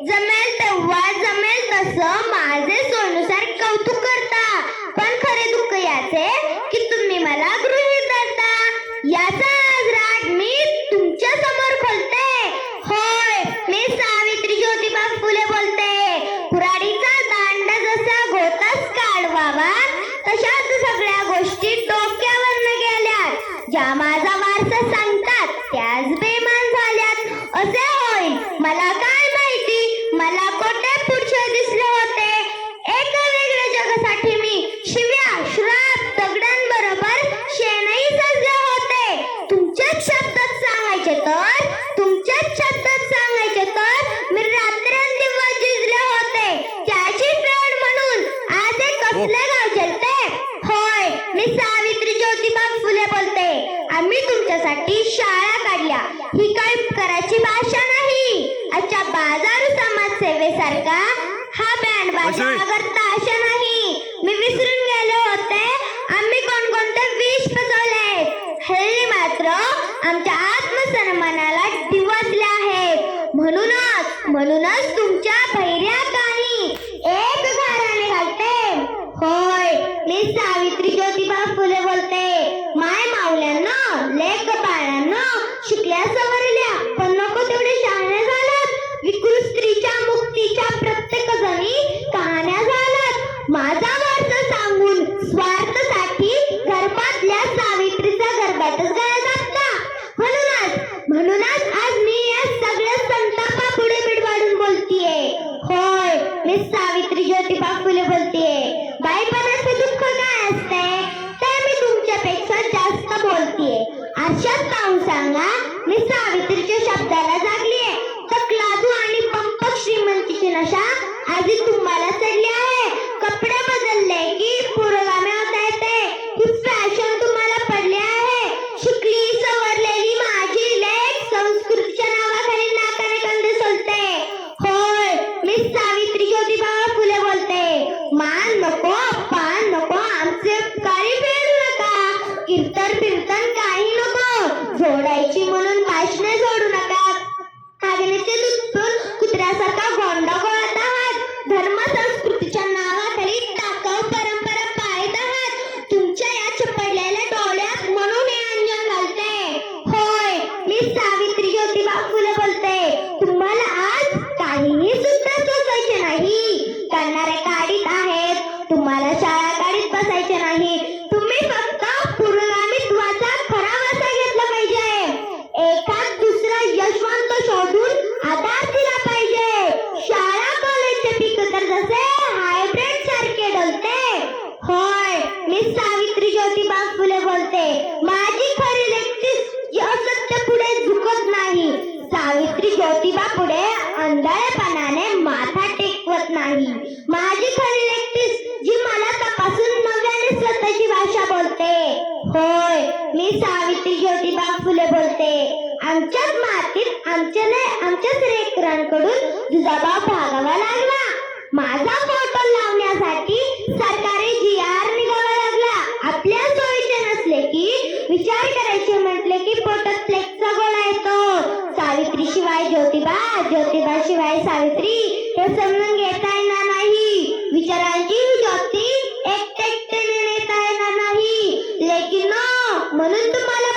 जमेल तेव्हा जमेल तसं माझे सोयीनुसार कौतुक करता, पण खरे दुःख याचे की तुम्ही मला गृहीत धरता. याचा आज राग मी तुमच्या समोर खोलते. होय, मी सावित्री ज्योतिबा फुले बोलते. कुऱ्हाडीचा दांडा जसा घोताच काढवावा तशाच सगळ्या गोष्टी डोक्यावरनं गेल्यात. ज्या माझा वारसा सांगतात त्याच बेमान झाल्यात. असे होईल मला काय माहिती, मला कोठे पुढचे दिसले होते. एका वेगळ्या जगासाठी मी शिव्या श्राप दगडांबरोबर शेणही सजले होते. तुमच्याच शब्दात सांगायचे तर मी रात्रंदिवस झिजले होते. त्याची फेड म्हणून आज हे कसले गाव जलते. होय, मी सावित्री ज्योतिबा फुले बोलते. आम्ही तुमच्यासाठी शाळा काढल्या. ही काही करायची भाषा नाही. आजच्या बाजार समाजसेवेसारखा हा बँड बाजा करता अशा नाही. मी विसरून गेले होते आम्ही कोणकोणते विष पचवले. हे मात्र आमच्या आत्मसन्मानाला डिवचले आहेत. म्हणूनच तुमच्या भैर्या काही एक घराने घालते. होय, मी सावित्री ज्योतिबा फुले बोलते. माय मावल्यांना लेख बाळांना शिकल्या सवरल्या पण नको तेवढे शहाणे झालात. विकृत स्त्रीच्या मुक्तीच्या प्रत्येक जणी कहाण्या झालात. माझा वारसा सांगून स्वार्थासाठी गर्भातल्या सावित्रीचा गर्भातच गायब घातला. म्हणूनच आज मी या सगळ्या संतापा पुढे बिडवाडून बोलतीये. होय, मी सावित्री ज्योतिबा फुले बोलतीये. बाईपणाचे दुःख काय असते ते मी तुमच्यापेक्षा जास्त बोलतीये. आरशात पाहून सांगा मी सावित्रीच्या शब्दाला जागलीये. तकलादू आणि पंपक श्रीमंतीची नशा आधी तुम्हाला चढली आहे. कपडे बदलले की पुरोगामी होता येते. ही फॅशन तुम्हाला पडली आहे. शिकली सवरलेली माझी लेक संस्कृतीच्या नावाखाली नाकाने कंदे सोलते. होय, मी सावित्री ज्योतिबा फुले बोलते. मान नको, पान नको, आमचे उपकारी फेडू नका. कीर्तन काही नको. जोडायची म्हणून भाषणे जोडू नका. आग्नेचे दुधपून कुत्र्यासारखा गोंडा गोळत आहात. धर्म संस्कृतीच्या नावाखाली टाकाऊ परंपरा पाळत आहात. तुमच्या या चपडलेल्या डोळ्यात म्हणून हे अंजन घालते. होय, मी सावित्री ज्योतिबा फुले बोलते. तुम्हाला आज काहीही सुद्धा सोसायचे नाही. करणारे काढीत आहेत. तुम्हाला शाळा काढीत बसायचे नाही. तुम्ही फक्त पुरोगामित्वाचा खरा वासा घेतला पाहिजे. एखाद दुसरा यशवंत शोधून आधार दिला पाहिजे. शाळा कॉलेजचे पीक तर जसे हायब्रिड सारखे डोलते. होय, मी सावित्री ज्योतिबा फुले बोलते. माझी खरी व्यक्ती असत्य पुढे झुकत नाही. सावित्री ज्योतिबा पुढे अंधळेपणाने माथा टेकवत नाही. माझी खरी व्यक्ती जी मला तपासून नव्याने स्वतःची भाषा बोलते. होय, मी सावित्री ज्योतिबा फुले बोलते. आमच्याच मातीत आमच्याच लेकरांकडून दुजाभाव भागावा लागला. माझा फोटो लावण्यासाठी सरकारी GR निघावा लागला. आपल्या सोयीचे नसले की विचार करायचे म्हटले की पोटात फ्लेक्सचा गोळा येतो. सावित्री शिवाय ज्योतिबा, ज्योतिबा शिवाय सावित्री हे समजून घेता येणार नाही. विचारांची ज्योती एकट्याने नेता येणार नाही. लेकिन म्हणून तुम्हाला